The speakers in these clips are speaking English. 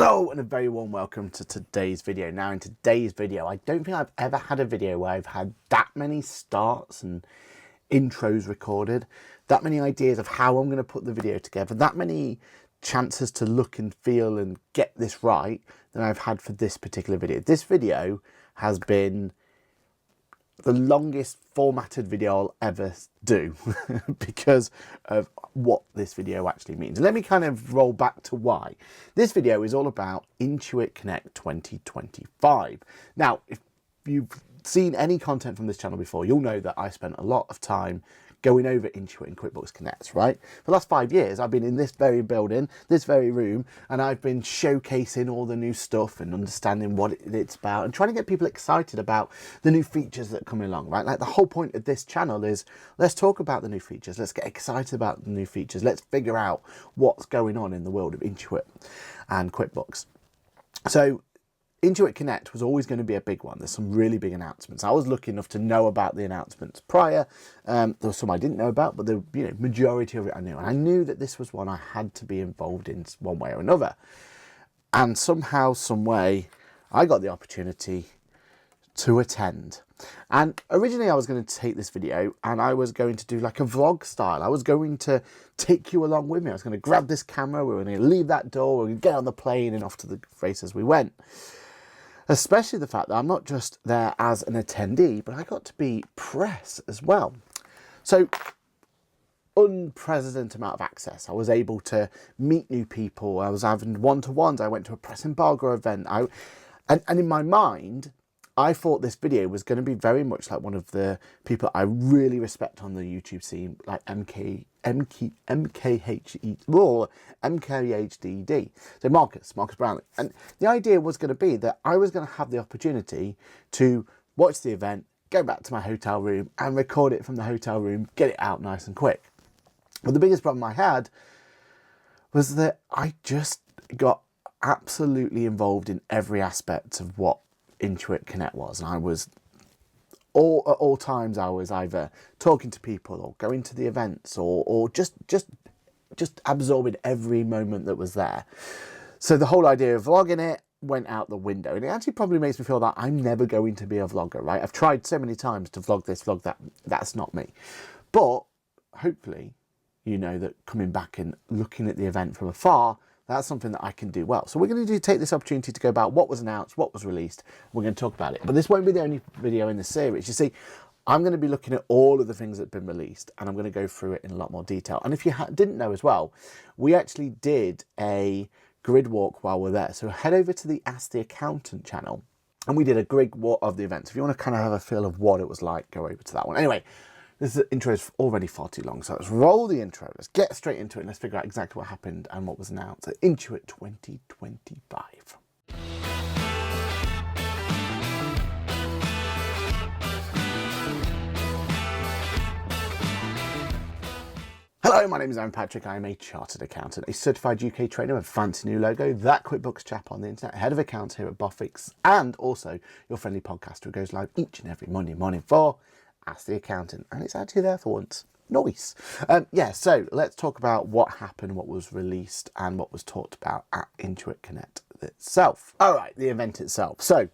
Hello and a very warm welcome to today's video. Now in today's video, I don't think I've ever had a video where I've had that many starts and intros recorded, that many ideas of how I'm going to put the video together, that many chances to look and feel and get this right than I've had for this particular video. This video has been the longest formatted video I'll ever do because of what this video actually means. Let me kind of roll back to why. This video is all about Intuit Connect 2025. Now, if you've seen any content from this channel before, you'll know that I spent a lot of time going over Intuit and QuickBooks Connect, right? For the last 5 years, I've been in this very building, this very room, and I've been showcasing all the new stuff and understanding what it's about and trying to get people excited about the new features that are coming along, right? Like the whole point of this channel is let's talk about the new features. Let's get excited about the new features. Let's figure out what's going on in the world of Intuit and QuickBooks. So Intuit Connect was always going to be a big one. There's some really big announcements. I was lucky enough to know about the announcements prior. There were some I didn't know about, but the majority of it I knew. And I knew that this was one I had to be involved in one way or another. And somehow, some way, I got the opportunity to attend. And originally I was going to take this video and I was going to do like a vlog style. I was going to take you along with me. I was going to grab this camera. We were going to leave that door. We were going to get on the plane and off to the races we went. Especially the fact that I'm not just there as an attendee, but I got to be press as well. So unprecedented amount of access. I was able to meet new people. I was having one-to-ones. I went to a press embargo event. And in my mind, I thought this video was going to be very much like one of the people I really respect on the YouTube scene, like MKHDD. So Marcus Brownlee. And the idea was going to be that I was going to have the opportunity to watch the event, go back to my hotel room and record it from the hotel room, get it out nice and quick. But the biggest problem I had was that I just got absolutely involved in every aspect of what Intuit Connect was, and I was at all times I was either talking to people or going to the events or just absorbing every moment that was there. So the whole idea of vlogging it went out the window, and it actually probably makes me feel that I'm never going to be a vlogger, right? I've tried so many times to vlog this, vlog that. That's not me. But hopefully, you know that coming back and looking at the event from afar, that's something that I can do well. So we're going to take this opportunity to go about what was announced, what was released. We're going to talk about it. But this won't be the only video in the series. You see, I'm going to be looking at all of the things that have been released, and I'm going to go through it in a lot more detail. And if you didn't know as well, we actually did a grid walk while we're there. So head over to the Ask the Accountant channel, and we did a grid walk of the event. So if you want to kind of have a feel of what it was like, go over to that one. Anyway, this intro is already far too long, so let's roll the intro. Let's get straight into it and let's figure out exactly what happened and what was announced at Intuit 2025. Hello, my name is Aaron Patrick. I am a chartered accountant, a certified UK trainer with a fancy new logo, that QuickBooks chap on the internet, head of accounts here at Boffix, and also your friendly podcaster who goes live each and every Monday morning for Ask the Accountant, and it's actually there for once. Nice. So let's talk about what happened, what was released, and what was talked about at Intuit Connect itself. All right, the event itself. So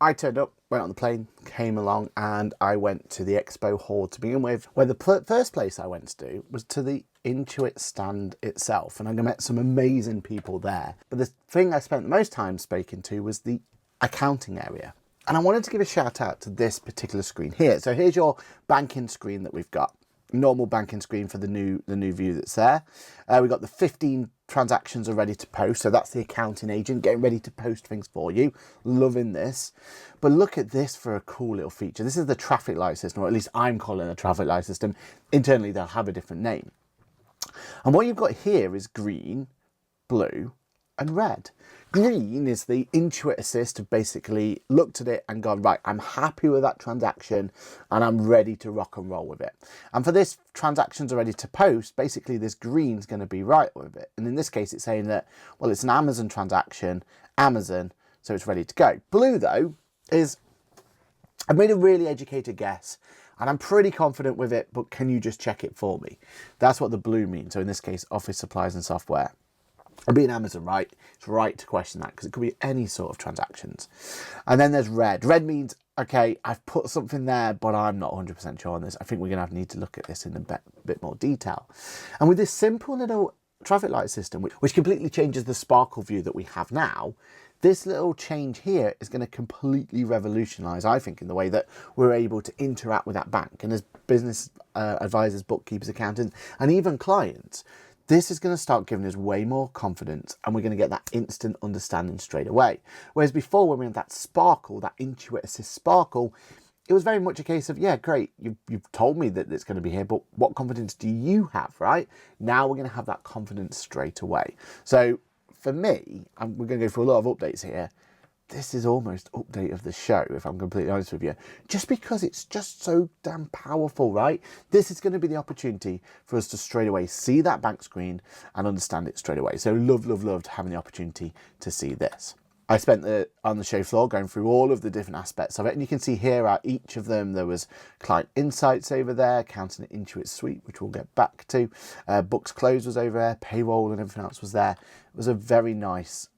I turned up, went on the plane, came along, and I went to the expo hall to begin with, where the first place I went to do was to the Intuit stand itself, and I met some amazing people there. But the thing I spent the most time speaking to was the accounting area. And I wanted to give a shout out to this particular screen here. So here's your banking screen that we've got. Normal banking screen for the new view that's there. We've got the 15 transactions are ready to post. So that's the accounting agent getting ready to post things for you. Loving this. But look at this for a cool little feature. This is the traffic light system, or at least I'm calling it a traffic light system. Internally, they'll have a different name. And what you've got here is green, blue, and red. Green is the Intuit Assist have basically looked at it and gone, right, I'm happy with that transaction and I'm ready to rock and roll with it. And for this, transactions are ready to post, basically this green's going to be right with it. And in this case, it's saying that, well, it's an Amazon transaction, Amazon, so it's ready to go. Blue, though, is, I've made a really educated guess and I'm pretty confident with it, but can you just check it for me? That's what the blue means. So in this case, office supplies and software. And being Amazon, right, it's right to question that because it could be any sort of transactions. And then there's red. Red means, okay, I've put something there, but I'm not 100% sure on this. I think we're going to need to look at this in a bit more detail. And with this simple little traffic light system, which completely changes the sparkle view that we have now, this little change here is going to completely revolutionize, I think, in the way that we're able to interact with that bank. And as business advisors, bookkeepers, accountants, and even clients, this is going to start giving us way more confidence, and we're going to get that instant understanding straight away. Whereas before, when we had that sparkle, that Intuit Assist sparkle, it was very much a case of, yeah, great, you've told me that it's going to be here, but what confidence do you have, right? Now we're going to have that confidence straight away. So for me, and we're going to go through a lot of updates here, this is almost update of the show, if I'm completely honest with you, just because it's just so damn powerful, right? This is going to be the opportunity for us to straight away see that bank screen and understand it straight away. So loved having the opportunity to see this. I spent on the show floor going through all of the different aspects of it, and you can see here at each of them there was client insights over there, accounting and Intuit Suite, which we'll get back to. Books closed was over there, payroll and everything else was there. It was a very nice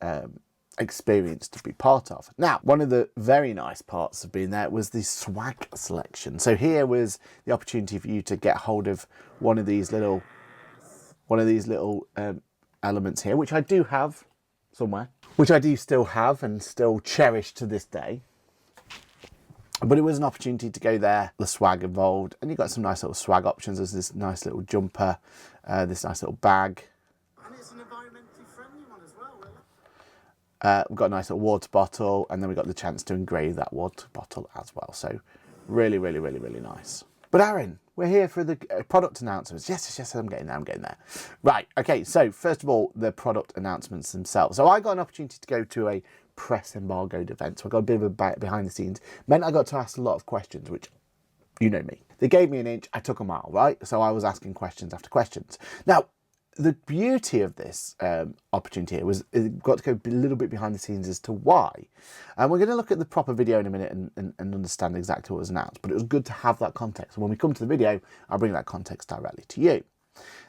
experience to be part of. Now, one of the very nice parts of being there was the swag selection. So here was the opportunity for you to get hold of one of these little elements here, which I do have somewhere, which I do still have and still cherish to this day. But it was an opportunity to go there, the swag involved, and you got some nice little swag options. There's this nice little jumper, this nice little bag. And it's an environmentally friendly one as well, really. We've got a nice little water bottle, and then we got the chance to engrave that water bottle as well. So really nice. But Aaron, we're here for the product announcements. Yes, I'm getting there. Right, okay, so first of all, the product announcements themselves. So I got an opportunity to go to a press embargoed event. So I got a bit of a behind the scenes. Meant I got to ask a lot of questions, which, you know me. They gave me an inch, I took a mile, right? So I was asking questions after questions. Now, the beauty of this opportunity here was it got to go a little bit behind the scenes as to why. And we're going to look at the proper video in a minute and understand exactly what was announced. But it was good to have that context. And when we come to the video, I'll bring that context directly to you.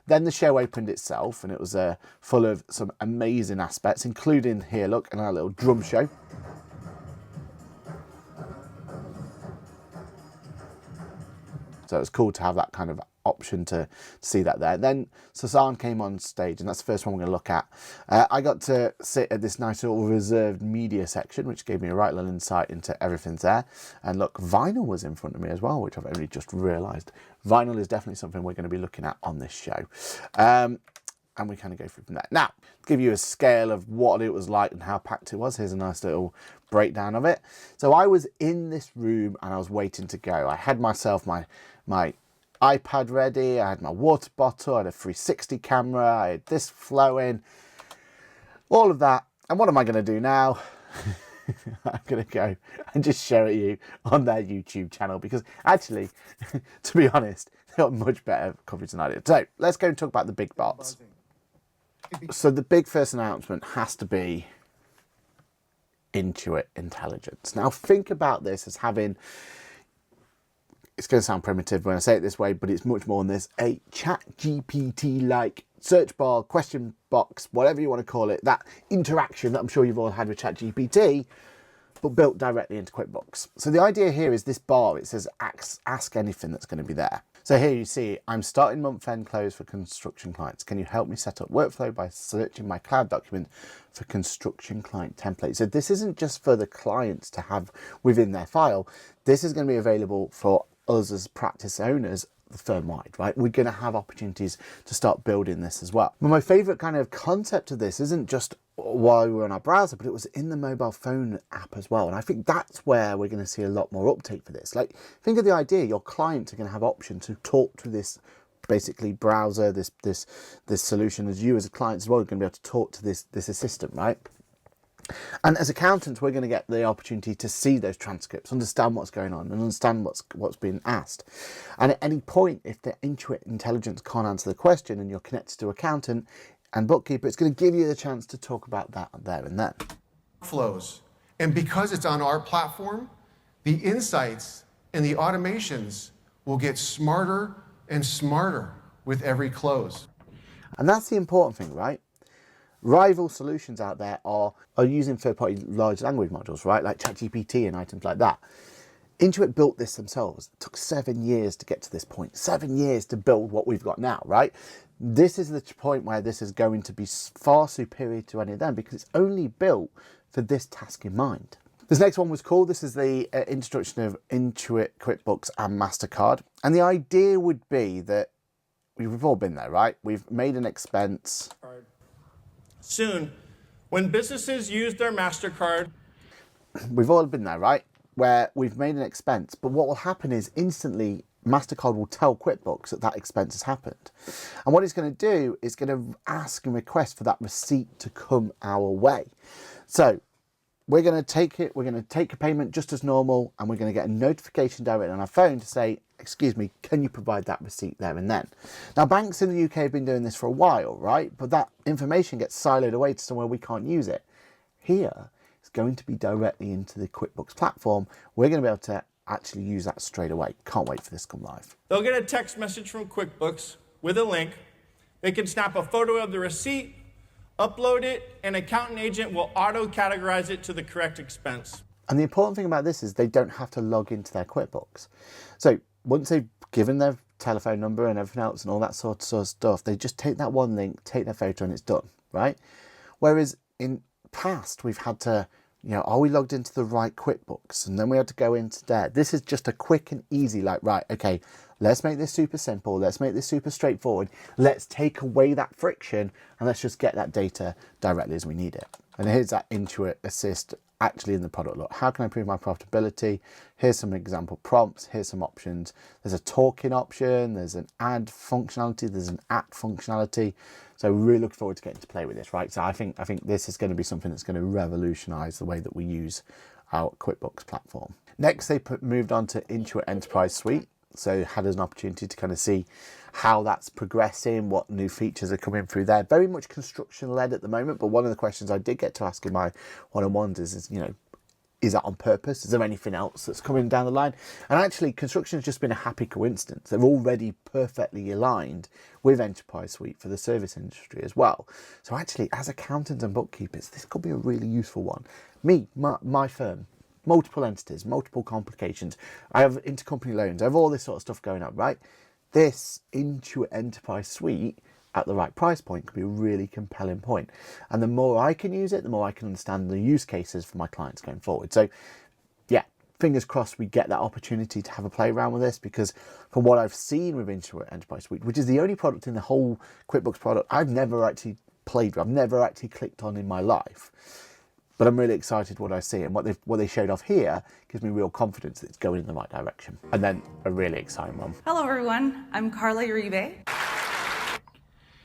Then the show opened itself, and it was full of some amazing aspects, including here, look, and our little drum show. So it was cool to have that kind of option to see that there. Then Sasan came on stage, and that's the first one we're going to look at. I got to sit at this nice little reserved media section, which gave me a right little insight into everything's there. And look, vinyl was in front of me as well, which I've only just realised. Vinyl is definitely something we're going to be looking at on this show. And we kind of go through from there. Now, to give you a scale of what it was like and how packed it was, here's a nice little breakdown of it. So I was in this room and I was waiting to go. I had myself my iPad ready, I had my water bottle, I had a 360 camera, I had this flowing, all of that. And what am I going to do now? I'm going to go and just share it you on their YouTube channel, because actually, to be honest, they got much better coverage than I did. So let's go and talk about the big bots. So the big first announcement has to be Intuit Intelligence. Now think about this as having, it's going to sound primitive when I say it this way, but it's much more than this, a chat GPT-like search bar, question box, whatever you want to call it, that interaction that I'm sure you've all had with chat GPT, but built directly into QuickBooks. So the idea here is this bar, it says ask anything that's going to be there. So here you see, I'm starting month-end close for construction clients. Can you help me set up workflow by searching my cloud document for construction client template? So this isn't just for the clients to have within their file. This is going to be available for us as practice owners firm-wide, right? We're going to have opportunities to start building this as well. But my favorite kind of concept of this isn't just while we were on our browser, but it was in the mobile phone app as well. And I think that's where we're going to see a lot more uptake for this. Like, think of the idea, your clients are going to have option to talk to this basically browser, this solution, as you as a client as well, are going to be able to talk to this assistant, right? And as accountants, we're going to get the opportunity to see those transcripts, understand what's going on, and understand what's being asked. And at any point, if the Intuit Intelligence can't answer the question and you're connected to accountant and bookkeeper, it's going to give you the chance to talk about that there and then. Flows. And because it's on our platform, the insights and the automations will get smarter and smarter with every close. And that's the important thing, right? Rival solutions out there are using third-party large language models, right? Like ChatGPT and items like that. Intuit built this themselves. It took 7 years to get to this point. 7 years to build what we've got now, right? This is the point where this is going to be far superior to any of them because it's only built for this task in mind. This next one was cool. This is the introduction of Intuit QuickBooks and MasterCard. And the idea would be that we've all been there, right? We've made an expense. Soon, when businesses use their MasterCard, We've all been there, right? Where we've made an expense, but what will happen is instantly MasterCard will tell QuickBooks that that expense has happened. And what it's going to do is going to ask and request for that receipt to come our way. So we're going to take it, we're going to take a payment just as normal, and we're going to get a notification directly on our phone to say, excuse me, can you provide that receipt there and then? Now, banks in the UK have been doing this for a while, right? But that information gets siloed away to somewhere we can't use it. Here, it's going to be directly into the QuickBooks platform. We're going to be able to actually use that straight away. Can't wait for this to come live. they'll get a text message from QuickBooks with a link. They can snap a photo of the receipt, upload it, and accountant agent will auto-categorize it to the correct expense. And the important thing about this is they don't have to log into their QuickBooks. So once they've given their telephone number and everything else and all that sort of stuff, they just take that one link, take their photo, and it's done, right? Whereas in past, we've had to, are we logged into the right QuickBooks? And then we had to go into there. This is just a quick and easy, like, right, okay, let's make this super simple. Let's make this super straightforward. Let's take away that friction and let's just get that data directly as we need it. And here's that Intuit Assist actually in the product. Look, how can I improve my profitability? Here's some example prompts. Here's some options. There's a talking option. There's an add functionality. There's an act functionality. So really looking forward to getting to play with this, right? So I think this is going to be something that's going to revolutionize the way that we use our QuickBooks platform. Next, they moved on to Intuit Enterprise Suite. So had an opportunity to kind of see how that's progressing, what new features are coming through there. Very much construction led at the moment, but one of the questions I did get to ask in my one-on-ones is that on purpose? Is there anything else that's coming down the line? And actually, construction has just been a happy coincidence. They're already perfectly aligned with Enterprise Suite for the service industry as well. So actually, as accountants and bookkeepers, this could be a really useful one. My firm, multiple entities, multiple complications. I have intercompany loans. I have all this sort of stuff going on, right? This Intuit Enterprise Suite at the right price point could be a really compelling point. And the more I can use it, the more I can understand the use cases for my clients going forward. So yeah, fingers crossed we get that opportunity to have a play around with this, because from what I've seen with Intuit Enterprise Suite, which is the only product in the whole QuickBooks product I've never actually played with, I've never actually clicked on in my life. But I'm really excited what I see, and what they showed off here gives me real confidence that it's going in the right direction. And then a really exciting one. Hello everyone, I'm Carla Uribe.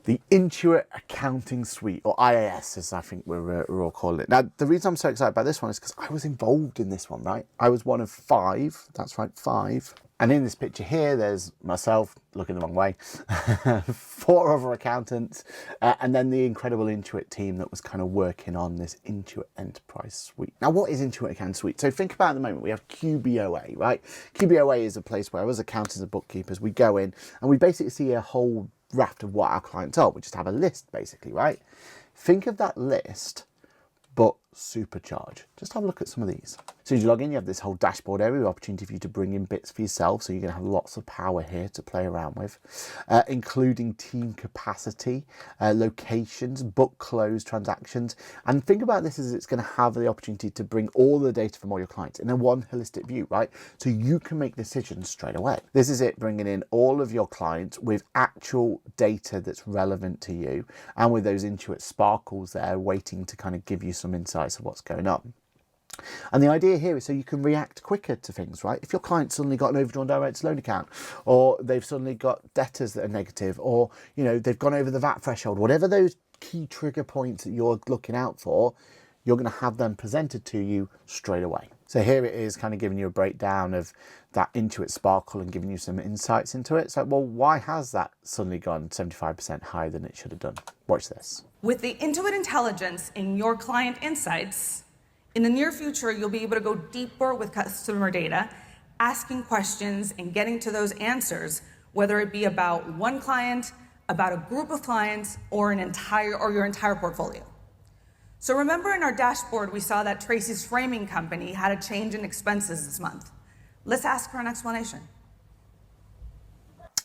The Intuit Accounting Suite, or IAS as I think we're all calling it. Now, the reason I'm so excited about this one is because I was involved in this one, right? I was one of 5, that's right, 5. And in this picture here, there's myself, looking the wrong way, 4 other accountants, and then the incredible Intuit team that was kind of working on this Intuit Enterprise Suite. Now, what is Intuit Accounting Suite? So think about at the moment, we have QBOA, right? QBOA is a place where, as accountants and bookkeepers, we go in and we basically see a whole raft of what our clients are. We just have a list, basically, right? Think of that list, but supercharge. Just have a look at some of these. So as you log in, you have this whole dashboard area, opportunity for you to bring in bits for yourself. So you're going to have lots of power here to play around with, including team capacity, locations, book close transactions. And think about this as it's going to have the opportunity to bring all the data from all your clients in a one holistic view, right? So you can make decisions straight away. This is it, bringing in all of your clients with actual data that's relevant to you, and with those Intuit sparkles there waiting to kind of give you some insights of what's going on. And the idea here is so you can react quicker to things, right? If your client suddenly got an overdrawn direct loan account, or they've suddenly got debtors that are negative, or they've gone over the VAT threshold, whatever those key trigger points that you're looking out for, you're going to have them presented to you straight away. So here it is, kind of giving you a breakdown of that Intuit Sparkle and giving you some insights into it. So, well, why has that suddenly gone 75% higher than it should have done? Watch this. With the Intuit intelligence in your client insights, in the near future, you'll be able to go deeper with customer data, asking questions and getting to those answers, whether it be about one client, about a group of clients, or your entire portfolio. So remember in our dashboard, we saw that Tracy's framing company had a change in expenses this month. Let's ask her an explanation.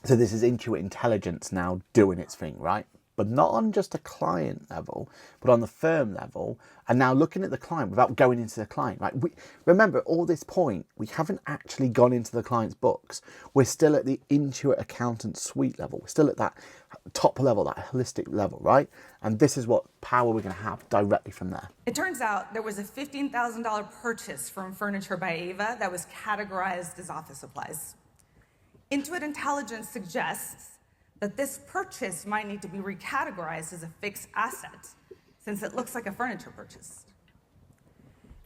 So this is Intuit Intelligence now doing its thing, right? But not on just a client level, but on the firm level, and now looking at the client without going into the client, right? Remember, at all this point, we haven't actually gone into the client's books. We're still at the Intuit Accountant Suite level. We're still at that top level, that holistic level, right? And this is what power we're going to have directly from there. It turns out there was a $15,000 purchase from Furniture by Ava that was categorized as office supplies. Intuit Intelligence suggests that this purchase might need to be recategorized as a fixed asset, since it looks like a furniture purchase.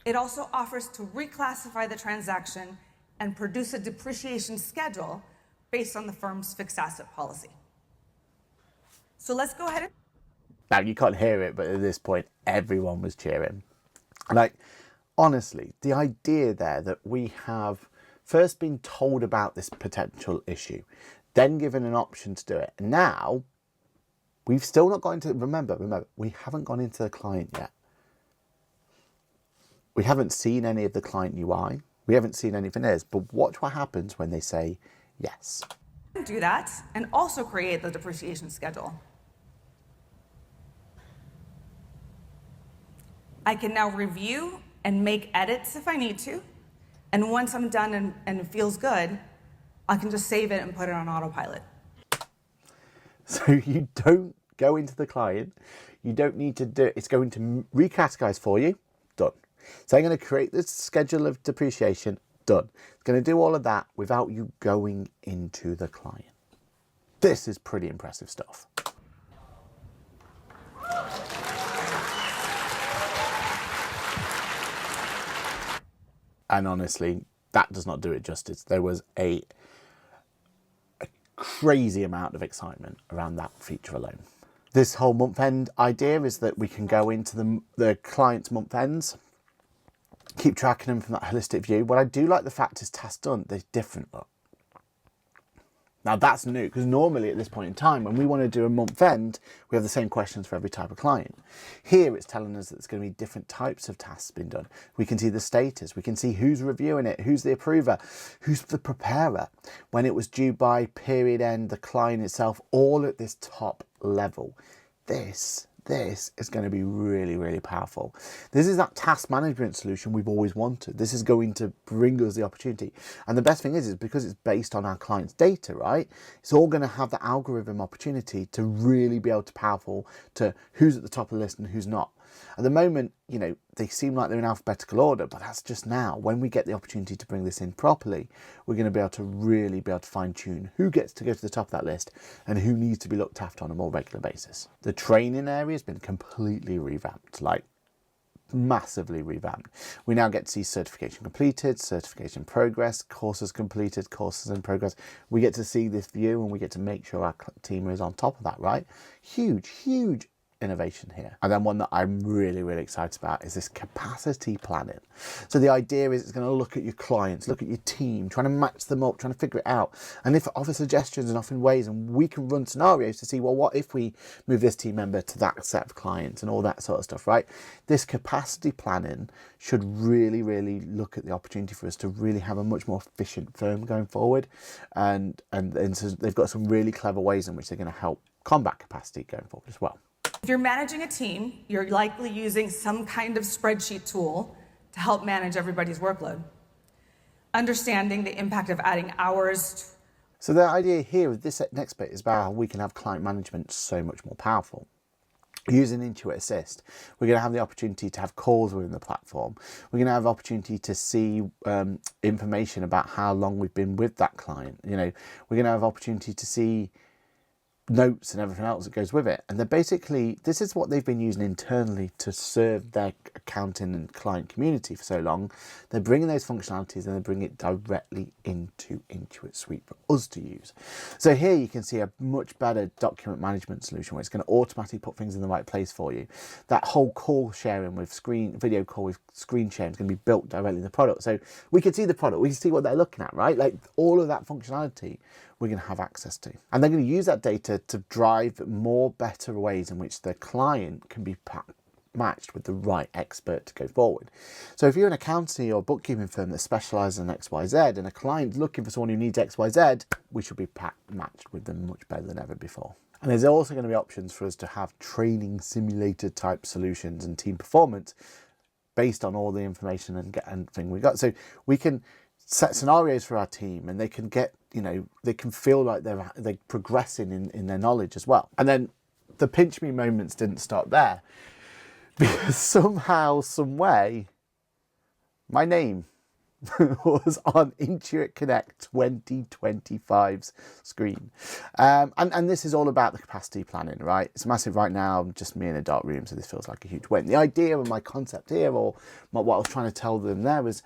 It also offers to reclassify the transaction and produce a depreciation schedule based on the firm's fixed asset policy. So let's go ahead and... Now, you can't hear it, but at this point, everyone was cheering. Like, honestly, the idea there that we have first been told about this potential issue, then given an option to do it. And now, we've still not got into, remember, we haven't gone into the client yet. We haven't seen any of the client UI. We haven't seen anything else, but watch what happens when they say yes. do that and also create the depreciation schedule. I can now review and make edits if I need to. And once I'm done and it feels good, I can just save it and put it on autopilot. So you don't go into the client. You don't need to do it. It's going to recategorize for you. Done. So I'm going to create this schedule of depreciation. Done. It's going to do all of that without you going into the client. This is pretty impressive stuff. And honestly, that does not do it justice. There was a crazy amount of excitement around that feature alone. This whole month end idea is that we can go into the client's month ends, keep tracking them from that holistic view. What I do like the fact is tasks done, they're different look. Now that's new, because normally at this point in time, when we want to do a month end, we have the same questions for every type of client. Here it's telling us that there's going to be different types of tasks being done. We can see the status, we can see who's reviewing it, who's the approver, who's the preparer, when it was due by, period end, the client itself, all at this top level. This is going to be really, really powerful. This is that task management solution we've always wanted. This is going to bring us the opportunity. And the best thing is because it's based on our client's data, right? It's all going to have the algorithm opportunity to really be able to powerful to who's at the top of the list and who's not. At the moment, you know, they seem like they're in alphabetical order, but that's just now. When we get the opportunity to bring this in properly, we're going to be able to really be able to fine tune who gets to go to the top of that list and who needs to be looked after on a more regular basis. The training area has been completely revamped, like massively revamped. We now get to see certification completed, certification progress, courses completed, courses in progress. We get to see this view and we get to make sure our team is on top of that, right? Huge, huge innovation here. And then one that I'm really, really excited about is this capacity planning. So the idea is it's going to look at your clients, look at your team, trying to match them up, trying to figure it out. And if offer suggestions and often ways, and we can run scenarios to see, well, what if we move this team member to that set of clients and all that sort of stuff, right? This capacity planning should really, really look at the opportunity for us to really have a much more efficient firm going forward. And so they've got some really clever ways in which they're going to help combat capacity going forward as well. If you're managing a team, you're likely using some kind of spreadsheet tool to help manage everybody's workload. Understanding the impact of adding hours. So the idea here with this next bit is about how we can have client management so much more powerful. Using Intuit Assist, we're going to have the opportunity to have calls within the platform. We're going to have the opportunity to see information about how long we've been with that client. You know, we're going to have opportunity to see notes and everything else that goes with it. And they're basically, this is what they've been using internally to serve their accounting and client community for so long. They're bringing those functionalities and they bring it directly into Intuit Suite for us to use. So here you can see a much better document management solution where it's going to automatically put things in the right place for you. That whole call sharing with video call with screen sharing is going to be built directly in the product. So we can see the product, we can see what they're looking at, right? Like all of that functionality we're going to have access to. And they're going to use that data to drive more better ways in which the client can be matched with the right expert to go forward. So if you're an accountancy or bookkeeping firm that specialises in XYZ and a client's looking for someone who needs XYZ, we should be matched with them much better than ever before. And there's also going to be options for us to have training simulator type solutions and team performance based on all the information and thing we got. So we can set scenarios for our team and they can get, you know, they can feel like they're progressing in their knowledge as well. And then the pinch me moments didn't stop there, because somehow, some way, my name was on Intuit Connect 2025's screen. And this is all about the capacity planning, right? It's massive right now, just me in a dark room, so this feels like a huge win. The idea of my concept here, or what I was trying to tell them there, was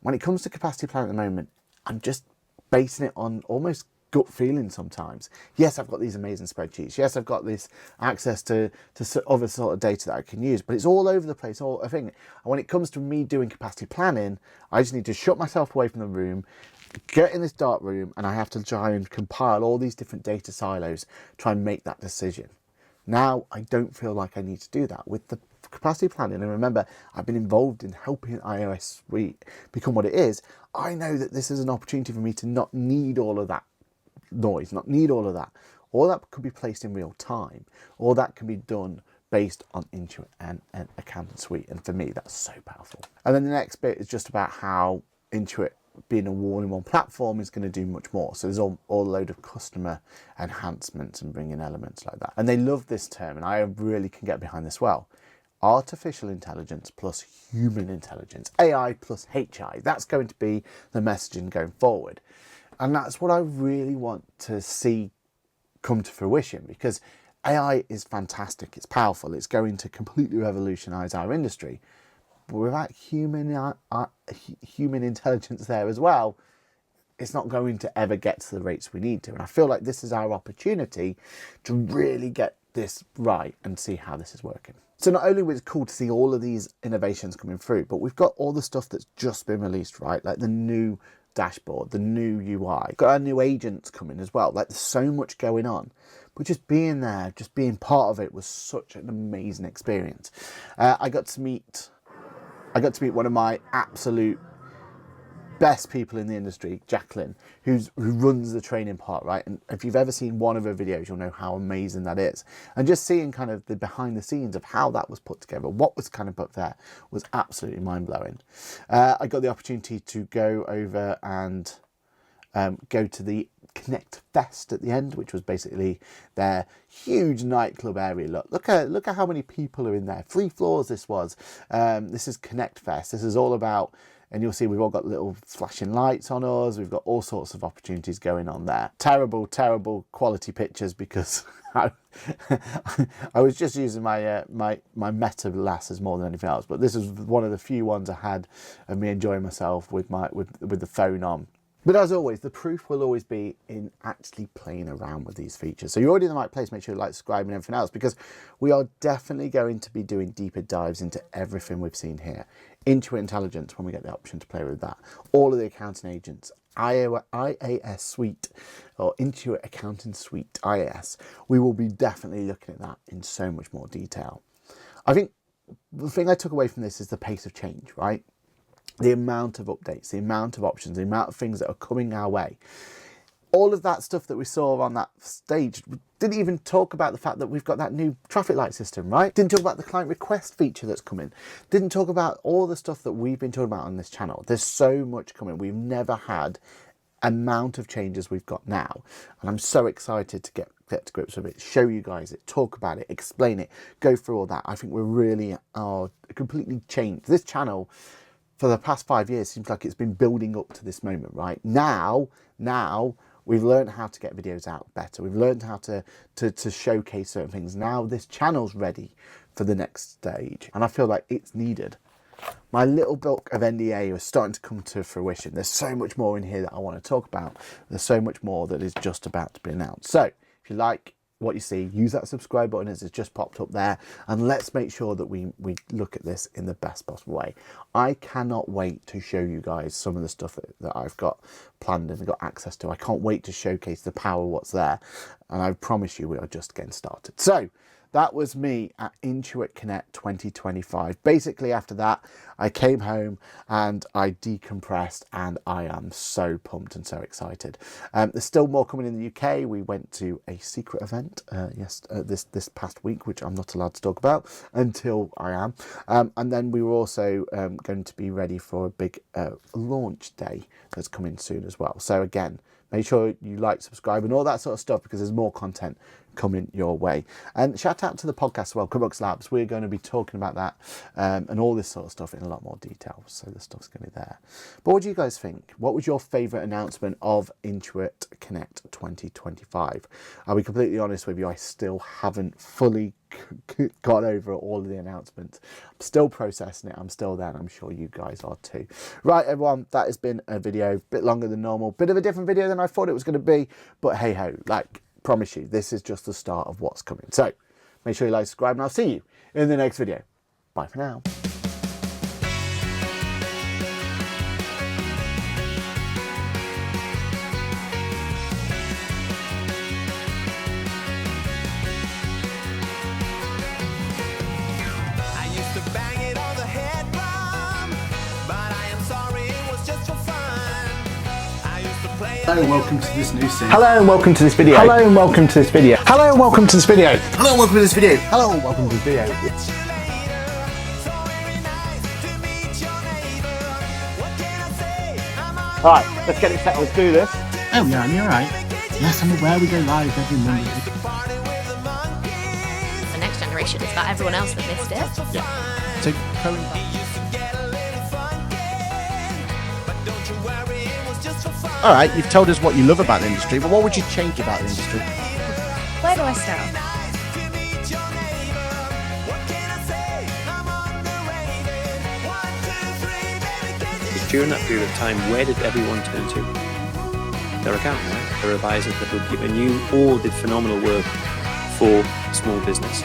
when it comes to capacity planning at the moment, I'm just basing it on almost gut feeling sometimes. Yes, I've got these amazing spreadsheets. Yes, I've got this access to other sort of data that I can use, but it's all over the place, all a thing. And when it comes to me doing capacity planning, I just need to shut myself away from the room, get in this dark room, and I have to try and compile all these different data silos, try and make that decision. Now, I don't feel like I need to do that with the capacity planning. And remember, I've been involved in helping iOS Suite become what it is. I know that this is an opportunity for me to not need all of that noise, not need all of that. All that could be placed in real time. All that can be done based on Intuit and Accounting Suite. And for me, that's so powerful. And then the next bit is just about how Intuit, being a all-in-one platform, is going to do much more. So there's all a load of customer enhancements and bringing elements like that. And they love this term, and I really can get behind this well. Artificial intelligence plus human intelligence, AI plus HI. That's going to be the messaging going forward. And that's what I really want to see come to fruition, because AI is fantastic, it's powerful, it's going to completely revolutionize our industry. But without human intelligence there as well, it's not going to ever get to the rates we need to. And I feel like this is our opportunity to really get this right and see how this is working. So not only was it cool to see all of these innovations coming through, but we've got all the stuff that's just been released, right? Like the new dashboard, the new UI, got our new agents coming as well. Like there's so much going on, but just being there, just being part of it was such an amazing experience. I got to meet one of my absolute best people in the industry, Jacqueline, who runs the training part, right? And if you've ever seen one of her videos, you'll know how amazing that is. And just seeing kind of the behind the scenes of how that was put together, what was kind of put there, was absolutely mind-blowing. I got the opportunity to go over and go to the Connect Fest at the end, which was basically their huge nightclub area. Look at how many people are in there. 3 floors this was. This is Connect Fest. This is all about, and you'll see we've all got little flashing lights on us. We've got all sorts of opportunities going on there. Terrible quality pictures, because I was just using my Meta glasses more than anything else. But this is one of the few ones I had of me enjoying myself with the phone on. But as always, the proof will always be in actually playing around with these features. So you're already in the right place. Make sure you like, subscribe and everything else, because we are definitely going to be doing deeper dives into everything we've seen here. Intuit Intelligence, when we get the option to play with that. All of the accounting agents, IAS Suite, or Intuit Accounting Suite, IAS. We will be definitely looking at that in so much more detail. I think the thing I took away from this is the pace of change, right? The amount of updates, the amount of options, the amount of things that are coming our way. All of that stuff that we saw on that stage didn't even talk about the fact that we've got that new traffic light system, right? Didn't talk about the client request feature that's coming. Didn't talk about all the stuff that we've been talking about on this channel. There's so much coming. We've never had amount of changes we've got now. And I'm so excited to get to grips with it, show you guys it, talk about it, explain it, go through all that. I think we really are completely changed. This channel, for the past 5 years, seems like it's been building up to this moment, right? Now we've learned how to get videos out better. We've learned how to showcase certain things. Now this channel's ready for the next stage, and I feel like it's needed. My little book of NDA is starting to come to fruition. There's so much more in here that I want to talk about. There's so much more that is just about to be announced. So if you like what you see, use that subscribe button as it's just popped up there, and let's make sure that we look at this in the best possible way. I cannot wait to show you guys some of the stuff that I've got planned and got access to. I can't wait to showcase the power of what's there, and I promise you we are just getting started. So that was me at Intuit Connect 2025. Basically, after that, I came home and I decompressed, and I am so pumped and so excited. There's still more coming in the UK. We went to a secret event this past week, which I'm not allowed to talk about until I am. And then we were also going to be ready for a big launch day that's coming soon as well. So again, make sure you like, subscribe, and all that sort of stuff, because there's more content coming your way. And shout out to the podcast as well, QuickBooks Labs. We're going to be talking about that and all this sort of stuff in a lot more detail. So the stuff's going to be there. But what do you guys think? What was your favourite announcement of Intuit Connect 2025? I'll be completely honest with you, I still haven't fully got over all of the announcements. I'm still processing it. I'm still there, and I'm sure you guys are too. Right, everyone, that has been a video, a bit longer than normal, bit of a different video than I thought it was going to be, but hey ho, like, promise you, this is just the start of what's coming. So make sure you like, subscribe, and I'll see you in the next video. Bye for now. Hello and welcome to this new series. Hello and welcome to this video. Hello and welcome to this video. Hello and welcome to this video. Hello and welcome to this video. Hello and welcome to this video. Alright, let's get it set. Let's do this. Oh yeah, you're right. Yes, I'm aware we go live every Monday. The next generation is about everyone else that missed it. Yeah. So current. All right, you've told us what you love about the industry, but what would you change about the industry? Where do I start? During that period of time, where did everyone turn to? Their accountant, right? Their advisors, their bookkeeper, and you all did phenomenal work for small business.